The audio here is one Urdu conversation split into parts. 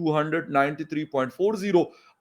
293.40।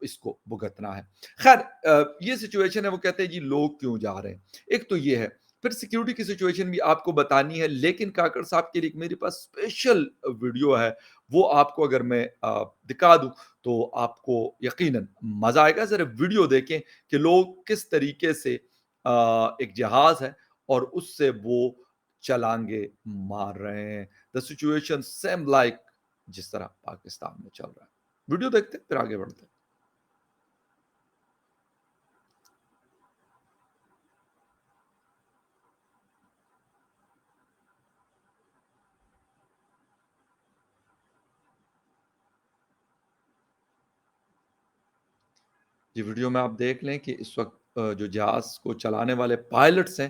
اس کو بھگتنا ہے۔ خیر یہ سچویشن ہے، وہ کہتے ہیں جی لوگ کیوں جا رہے ہیں؟ ایک تو یہ ہے، پھر سیکیورٹی کی سچویشن بھی آپ کو بتانی ہے، لیکن کاکڑ صاحب کے لیے میرے پاس اسپیشل ویڈیو ہے، وہ آپ کو اگر میں دکھا دوں تو آپ کو یقیناً مزہ آئے گا۔ ذرا ویڈیو دیکھیں کہ لوگ کس طریقے سے ایک جہاز ہے اور اس سے وہ چلانگے مار رہے ہیں۔ دا سچویشن سیم لائک جس طرح پاکستان میں چل رہا ہے۔ ویڈیو دیکھتے ہیں پھر آگے بڑھتے ہیں۔ یہ ویڈیو میں آپ دیکھ لیں کہ اس وقت جو جہاز کو چلانے والے پائلٹس ہیں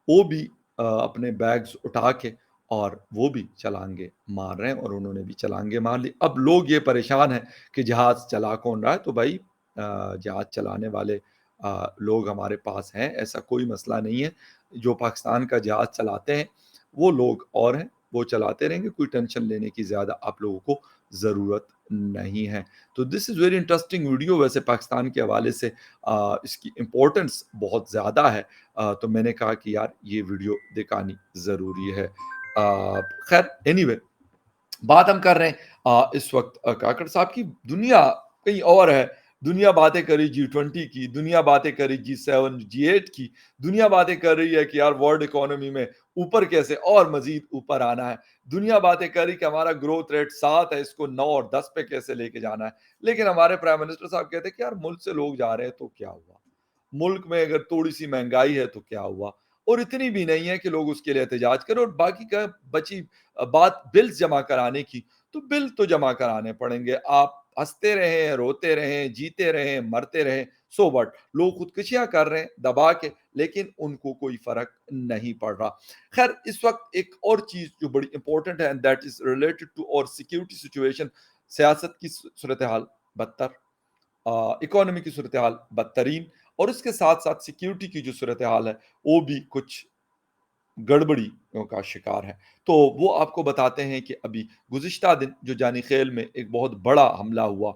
وہ بھی اپنے بیگز اٹھا کے اور وہ بھی چلانگے مار رہے ہیں، اور انہوں نے بھی چلانگے مار لی۔ اب لوگ یہ پریشان ہیں کہ جہاز چلا کون رہا ہے؟ تو بھائی جہاز چلانے والے لوگ ہمارے پاس ہیں، ایسا کوئی مسئلہ نہیں ہے۔ جو پاکستان کا جہاز چلاتے ہیں وہ لوگ اور ہیں، وہ چلاتے رہیں گے، کوئی ٹینشن لینے کی زیادہ آپ لوگوں کو ضرورت نہیں ہے۔ تو دس از ویری انٹرسٹنگ ویڈیو۔ ویسے پاکستان کے حوالے سے اس کی امپورٹنس بہت زیادہ ہے، تو میں نے کہا کہ یار یہ ویڈیو دکھانی ضروری ہے۔ خیر اینی وے، بات ہم کر رہے ہیں اس وقت کاکڑ صاحب کی۔ دنیا کہیں اور ہے، دنیا باتیں کری G20 کی، دنیا باتیں کری G7 G8 کی، دنیا باتیں کر رہی ہے کہ یار ورلڈ اکانومی میں اوپر کیسے اور مزید اوپر آنا ہے، دنیا باتیں کر رہی کہ ہمارا گروتھ ریٹ 7 ہے، اس کو 9 اور 10 پہ کیسے لے کے جانا ہے۔ لیکن ہمارے پرائم منسٹر صاحب کہتے ہیں کہ یار ملک سے لوگ جا رہے ہیں تو کیا ہوا، ملک میں اگر تھوڑی سی مہنگائی ہے تو کیا ہوا، اور اتنی بھی نہیں ہے کہ لوگ اس کے لیے احتجاج کریں۔ اور باقی کا بچی بات بلز جمع کرانے کی، تو بل تو جمع کرانے پڑیں گے۔ آپ ہنستے رہیں، روتے رہیں، جیتے رہیں، مرتے رہیں، سو وٹ، لوگ خودکشیاں کر رہے ہیں دبا کے، لیکن ان کو کوئی فرق نہیں پڑ رہا۔ خیر اس وقت ایک اور چیز جو بڑی امپورٹنٹ ہے، دیٹ از ریلیٹڈ ٹو اور سیکیورٹی سچویشن، سیاست کی صورتحال بدتر، اکانومی کی صورتحال بدترین، اور اس کے ساتھ ساتھ سیکیورٹی کی جو صورتحال ہے وہ بھی کچھ گڑبڑی کا شکار ہے۔ تو وہ آپ کو بتاتے ہیں کہ ابھی گزشتہ دن جو جانی خیل میں ایک بہت بڑا حملہ ہوا،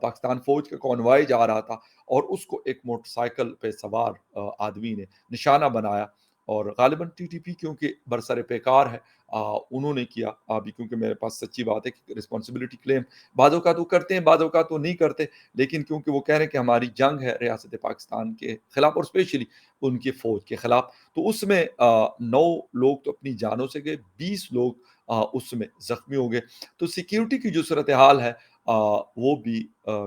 پاکستان فوج کا کانوائے جا رہا تھا اور اس کو ایک موٹر سائیکل پہ سوار آدمی نے نشانہ بنایا، اور غالباً ٹی ٹی پی کیونکہ برسر پیکار ہے انہوں نے کیا، ابھی کیونکہ میرے پاس سچی بات ہے کہ رسپانسبلٹی کلیم بعض اوقات وہ کرتے ہیں، بعض اوقات وہ نہیں کرتے، لیکن کیونکہ وہ کہہ رہے ہیں کہ ہماری جنگ ہے ریاست پاکستان کے خلاف اور اسپیشلی ان کی فوج کے خلاف، تو اس میں 9 لوگ تو اپنی جانوں سے گئے، 20 لوگ اس میں زخمی ہو گئے۔ تو سیکیورٹی کی جو صورتحال ہے وہ بھی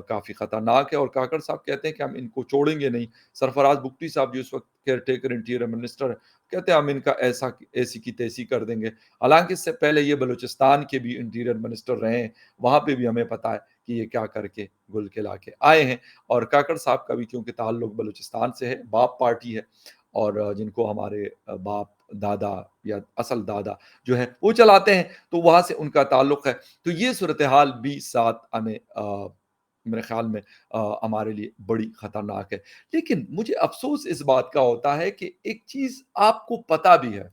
کافی خطرناک ہے، اور کاکڑ صاحب کہتے ہیں کہ ہم ان کو چھوڑیں گے نہیں۔ سرفراز بگٹی صاحب جو اس وقت کیئر ٹیکر انٹیریئر منسٹر کہتے ہیں ہم ان کا ایسی کی تیسی کر دیں گے۔ حالانکہ اس سے پہلے یہ بلوچستان کے بھی انٹیریئر منسٹر رہے ہیں، وہاں پہ بھی ہمیں پتہ ہے کہ یہ کیا کر کے گل کے لا کے آئے ہیں۔ اور کاکڑ صاحب کا بھی کیونکہ تعلق بلوچستان سے ہے، باپ پارٹی ہے، اور جن کو ہمارے باپ دادا یا اصل دادا جو ہے وہ چلاتے ہیں، تو وہاں سے ان کا تعلق ہے۔ تو یہ صورتحال بھی ساتھ ہمیں میرے خیال میں ہمارے لیے بڑی خطرناک ہے۔ لیکن مجھے افسوس اس بات کا ہوتا ہے کہ ایک چیز آپ کو پتا بھی ہے،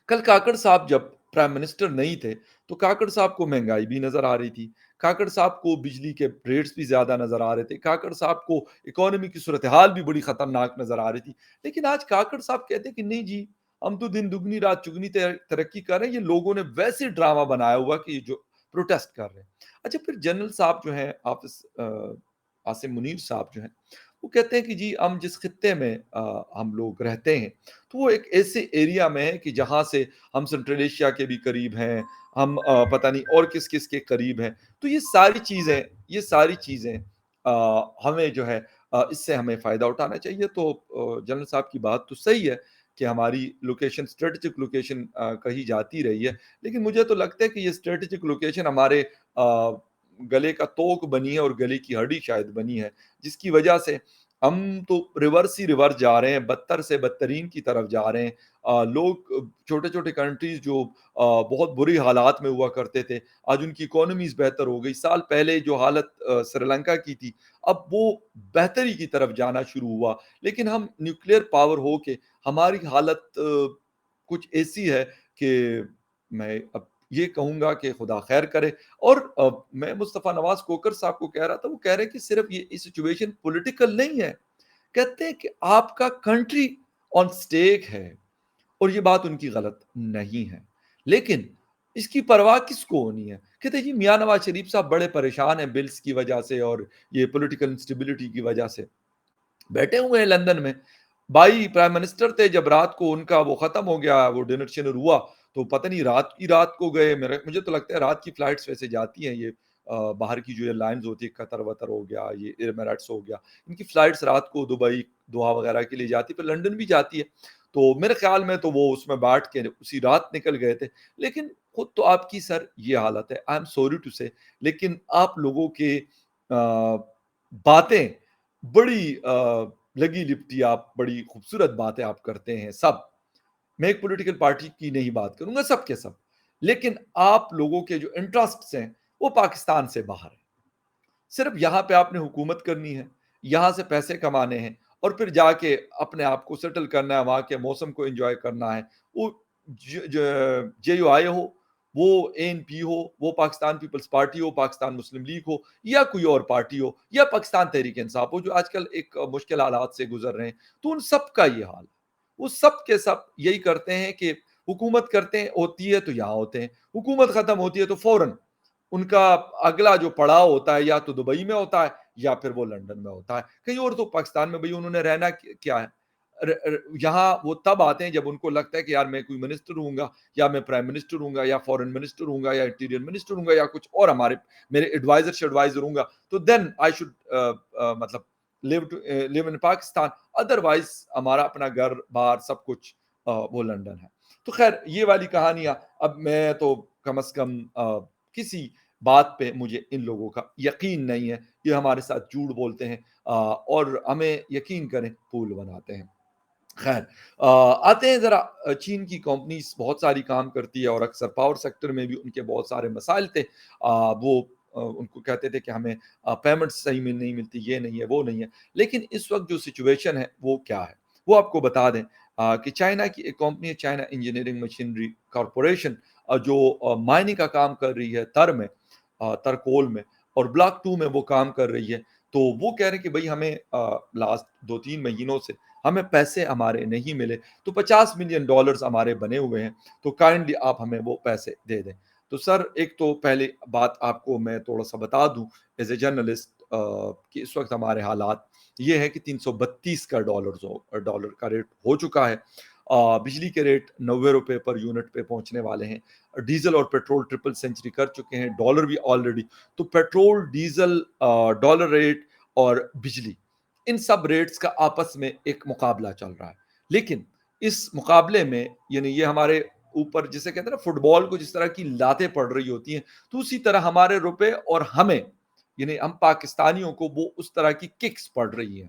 کل کاکڑ صاحب جب پرائم منسٹر نہیں تھے تو کاکڑ صاحب کو مہنگائی بھی نظر آ رہی تھی، کاکڑ صاحب کو بجلی کے ریٹس بھی زیادہ نظر آ رہے تھے، کاکڑ صاحب کو اکانومی کی صورتحال بھی بڑی خطرناک نظر آ رہی تھی۔ لیکن آج کاکڑ صاحب کہتے ہیں کہ نہیں جی، ہم تو دن دگنی رات چگنی ترقی کر رہے ہیں، یہ لوگوں نے ویسے ڈرامہ بنایا ہوا کہ یہ جو پروٹیسٹ کر رہے ہیں۔ اچھا پھر جنرل صاحب جو ہیں عاصم منیر صاحب جو ہیں وہ کہتے ہیں کہ جی ہم جس خطے میں ہم لوگ رہتے ہیں تو وہ ایک ایسے ایریا میں ہے کہ جہاں سے ہم سنٹرل ایشیا کے بھی قریب ہیں، ہم پتہ نہیں اور کس کس کے قریب ہیں، تو یہ ساری چیزیں ہمیں جو ہے اس سے ہمیں فائدہ اٹھانا چاہیے۔ تو جنرل صاحب کی بات تو صحیح ہے کہ ہماری لوکیشن اسٹریٹجک لوکیشن کہی جاتی رہی ہے، لیکن مجھے تو لگتا ہے کہ یہ اسٹریٹجک لوکیشن ہمارے گلے کا توق بنی ہے اور گلے کی ہڈی شاید بنی ہے، جس کی وجہ سے ہم تو ریورس ہی ریورس جا رہے ہیں، بدتر سے بدترین کی طرف جا رہے ہیں۔ لوگ چھوٹے چھوٹے کنٹریز جو بہت بری حالات میں ہوا کرتے تھے، آج ان کی اکانومیز بہتر ہو گئی۔ سال پہلے جو حالت سری لنکا کی تھی اب وہ بہتری کی طرف جانا شروع ہوا، لیکن ہم نیوکلیئر پاور ہو کے ہماری حالت کچھ ایسی ہے کہ میں اب یہ کہوں گا کہ خدا خیر کرے۔ اور میں مصطفیٰ نواز کوکر صاحب کو کہہ رہا تھا، وہ کہہ رہے ہیں کہ صرف یہ سچویشن پولیٹیکل نہیں ہے، کہتے ہیں کہ آپ کا کنٹری آن سٹیک ہے، اور یہ بات ان کی غلط نہیں ہے، لیکن اس کی پرواہ کس کو ہونی ہے؟ کہتے ہیں جی میاں نواز شریف صاحب بڑے پریشان ہیں بلز کی وجہ سے اور یہ پولیٹیکل انسٹیبلٹی کی وجہ سے، بیٹھے ہوئے ہیں لندن میں۔ بھائی پرائم منسٹر تھے، جب رات کو ان کا وہ ختم ہو گیا، وہ ڈنر شنر ہوا، تو پتہ نہیں رات کی رات کو گئے، مجھے تو لگتا ہے رات کی فلائٹس ویسے جاتی ہیں یہ باہر کی جو ایئر لائنز ہوتی ہے، قطر وطر ہو گیا، یہ ایمریٹس ہو گیا، ان کی فلائٹس رات کو دبئی دوحہ وغیرہ کے لیے جاتی ہے، پھر لنڈن بھی جاتی ہے، تو میرے خیال میں تو وہ اس میں بیٹھ کے اسی رات نکل گئے تھے۔ لیکن خود تو آپ کی سر یہ حالت ہے، آئی ایم سوری ٹو سے، لیکن آپ لوگوں کے باتیں بڑی لگی لپٹی، آپ بڑی خوبصورت باتیں آپ کرتے ہیں سب، میں ایک پولیٹیکل پارٹی کی نہیں بات کروں گا، سب کے سب، لیکن آپ لوگوں کے جو انٹرسٹس ہیں وہ پاکستان سے باہر ہیں۔ صرف یہاں پہ آپ نے حکومت کرنی ہے، یہاں سے پیسے کمانے ہیں، اور پھر جا کے اپنے آپ کو سیٹل کرنا ہے، وہاں کے موسم کو انجوائے کرنا ہے۔ وہ جے یو آئی ہو، وہ اے این پی ہو، وہ پاکستان پیپلز پارٹی ہو، پاکستان مسلم لیگ ہو، یا کوئی اور پارٹی ہو، یا پاکستان تحریک انصاف ہو، جو آج کل ایک مشکل حالات سے گزر رہے ہیں، تو ان سب کا یہ حال ہے۔ وہ سب کے سب یہی کرتے ہیں کہ حکومت کرتے ہیں، ہوتی ہے تو یہاں ہوتے ہیں، حکومت ختم ہوتی ہے تو فوراً ان کا اگلا جو پڑاؤ ہوتا ہے یا تو دبئی میں ہوتا ہے یا پھر وہ لنڈن میں ہوتا ہے، کہیں اور تو پاکستان میں بھئی انہوں نے رہنا کیا ہے؟ یہاں وہ تب آتے ہیں جب ان کو لگتا ہے کہ یار میں کوئی منسٹر ہوں گا، یا میں پرائم منسٹر ہوں گا، یا فورن منسٹر ہوں گا، یا انٹیریئر منسٹر ہوں گا، یا کچھ اور میرے ایڈوائزر ہوں گا، تو دین آئی شوڈ مطلب لیو ان پاکستان، ادروائز ہمارا اپنا گھر بار سب کچھ وہ لنڈن ہے۔ تو خیر یہ والی کہانیاں، اب میں تو کم از کم کسی بات پہ مجھے ان لوگوں کا یقین نہیں ہے، یہ ہمارے ساتھ جھوٹ بولتے ہیں اور ہمیں یقین کریں پھول بناتے ہیں۔ خیر آتے ہیں ذرا، چین کی کمپنیز بہت ساری کام کرتی ہے، اور اکثر پاور سیکٹر میں بھی ان کے بہت سارے مسائل تھے، وہ ان کو کہتے تھے کہ ہمیں پیمنٹ صحیح میں نہیں ملتی، یہ نہیں ہے وہ نہیں ہے، لیکن اس وقت جو سچویشن ہے وہ کیا ہے وہ آپ کو بتا دیں کہ چائنا کی ایک کمپنی ہے، چائنا انجینئرنگ مشینری کارپوریشن، جو مائننگ کا کام کر رہی ہے ترکول میں، اور بلاک 2 میں وہ کام کر رہی ہے، تو وہ کہہ رہے ہیں کہ بھئی ہمیں لاسٹ 2-3 مہینوں سے ہمیں پیسے ہمارے نہیں ملے، تو $50 ملین ہمارے بنے ہوئے ہیں، تو کائنڈلی آپ ہمیں وہ پیسے دے دیں۔ تو سر ایک تو پہلے بات آپ کو میں تھوڑا سا بتا دوں ایز اے جرنلسٹ کہ اس وقت ہمارے حالات یہ ہے کہ 332 کا ڈالر کا ریٹ ہو چکا ہے، بجلی کے ریٹ 90 روپے پر یونٹ پہ پہنچنے والے ہیں، ڈیزل اور پیٹرول ٹرپل سینچری کر چکے ہیں، ڈالر بھی آلریڈی، تو پیٹرول، ڈیزل، ڈالر ریٹ اور بجلی، ان سب ریٹس کا آپس میں ایک مقابلہ چل رہا ہے، لیکن اس مقابلے میں یعنی یہ ہمارے اوپر جسے کہتے ہیں نا فٹ بال کو جس طرح کی لاتیں پڑ رہی ہوتی ہیں، تو اسی طرح ہمارے روپے اور ہمیں یعنی ہم پاکستانیوں کو وہ اس طرح کی ککس پڑ رہی ہیں،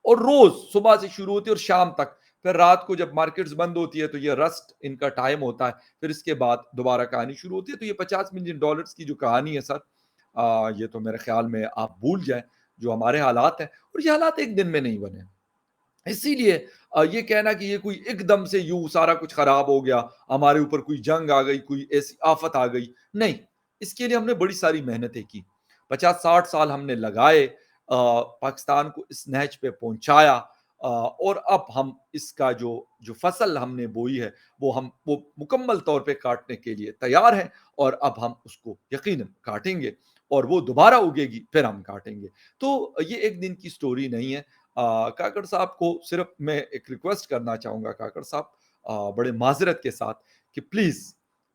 اور روز صبح سے شروع ہوتی ہے اور شام تک، پھر رات کو جب مارکیٹس بند ہوتی ہے تو یہ رسٹ ان کا ٹائم ہوتا ہے، پھر اس کے بعد دوبارہ کہانی شروع ہوتی ہے۔ تو یہ $50 ملین کی جو کہانی ہے سر، یہ تو میرے خیال میں آپ بھول جائیں جو ہمارے حالات ہیں، اور یہ حالات ایک دن میں نہیں بنے، اسی لیے یہ کہنا کہ یہ کوئی ایک دم سے یوں سارا کچھ خراب ہو گیا، ہمارے اوپر کوئی جنگ آ گئی، کوئی ایسی آفت آ گئی، نہیں، اس کے لیے ہم نے بڑی ساری محنتیں کی، 50-60 سال ہم نے لگائے، پاکستان کو اس نہج پہ پہنچایا، اور اب ہم اس کا جو فصل ہم نے بوئی ہے وہ مکمل طور پہ کاٹنے کے لیے تیار ہیں، اور اب ہم اس کو یقیناً کاٹیں گے، اور وہ دوبارہ اگے گی پھر ہم کاٹیں گے۔ تو یہ ایک دن کی سٹوری نہیں ہے۔ کاکڑ صاحب کو صرف میں ایک ریکویسٹ کرنا چاہوں گا، کاکڑ صاحب بڑے معذرت کے ساتھ، کہ پلیز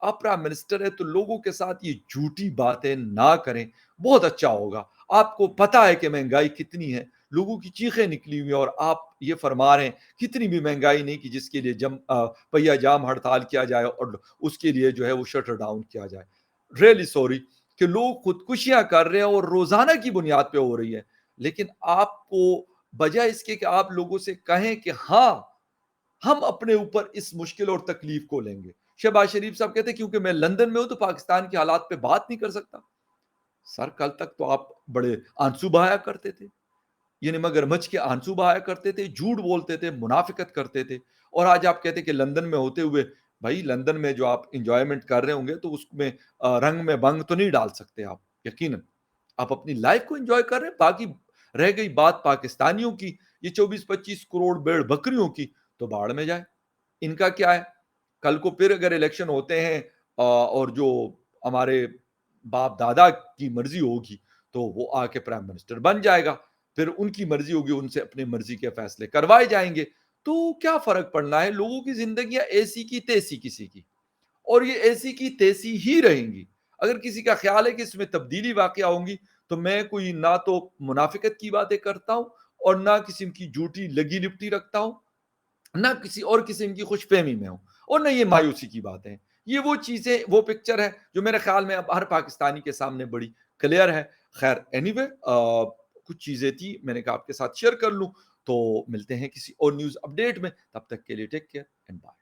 آپ پرائم منسٹر ہے تو لوگوں کے ساتھ یہ جھوٹی باتیں نہ کریں، بہت اچھا ہوگا۔ آپ کو پتا ہے کہ مہنگائی کتنی ہے، لوگوں کی چیخیں نکلی ہوئی ہیں، اور آپ یہ فرما رہے ہیں کتنی بھی مہنگائی نہیں کہ جس کے لیے پہیا جام ہڑتال کیا جائے اور اس کے لیے جو ہے وہ شٹر ڈاؤن کیا جائے۔ ریئلی سوری کہ لوگ خودکشیاں کر رہے ہیں اور روزانہ کی بنیاد پہ ہو رہی ہے، لیکن آپ کو بجائے اس کے کہ آپ لوگوں سے کہیں کہ ہاں ہم اپنے اوپر اس مشکل اور تکلیف کو لیں گے۔ شہباز شریف صاحب کہتے ہیں کیونکہ میں لندن میں ہوں تو پاکستان کے حالات پہ بات نہیں کر سکتا۔ سر کل تک تو آپ بڑے آنسو بہایا کرتے تھے، یعنی مگر مچھ کے آنسو بہایا کرتے تھے، جھوٹ بولتے تھے، منافقت کرتے تھے، اور آج آپ کہتے کہ لندن میں ہوتے ہوئے بھائی لندن میں جو آپ انجوائمنٹ کر رہے ہوں گے تو اس میں رنگ میں بنگ تو نہیں ڈال سکتے آپ، یقیناً آپ اپنی لائف کو انجوائے کر رہے ہیں. باقی رہ گئی بات پاکستانیوں کی، یہ 24-25 کروڑ بیڑ بکریوں کی، تو باڑ میں جائے، ان کا کیا ہے؟ کل کو پھر اگر الیکشن ہوتے ہیں اور جو ہمارے باپ دادا کی مرضی ہوگی تو وہ آ کے پرائم منسٹر بن جائے گا، پھر ان کی مرضی ہوگی، ان سے اپنی مرضی کے فیصلے کروائے جائیں گے. تو کیا فرق پڑنا ہے؟ لوگوں کی زندگیاں ایسی کی تیسی کسی کی، اور یہ ایسی کی تیسی ہی رہیں گی. اگر کسی کا خیال ہے کہ اس میں تبدیلی واقع ہوں گی تو میں کوئی نہ تو منافقت کی باتیں کرتا ہوں اور نہ قسم کی جھوٹی لگی لپٹی رکھتا ہوں، نہ کسی اور قسم کی خوش فہمی میں ہوں، اور نہ یہ مایوسی کی باتیں ہیں. یہ وہ چیزیں، وہ پکچر ہے جو میرے خیال میں اب ہر پاکستانی کے سامنے بڑی کلیئر ہے. خیر اینی وے کچھ چیزیں تھی میں نے کہا آپ کے ساتھ شیئر کر لوں. تو ملتے ہیں کسی اور نیوز اپڈیٹ میں، تب تک کے لیے ٹیک کیئر اینڈ بائے.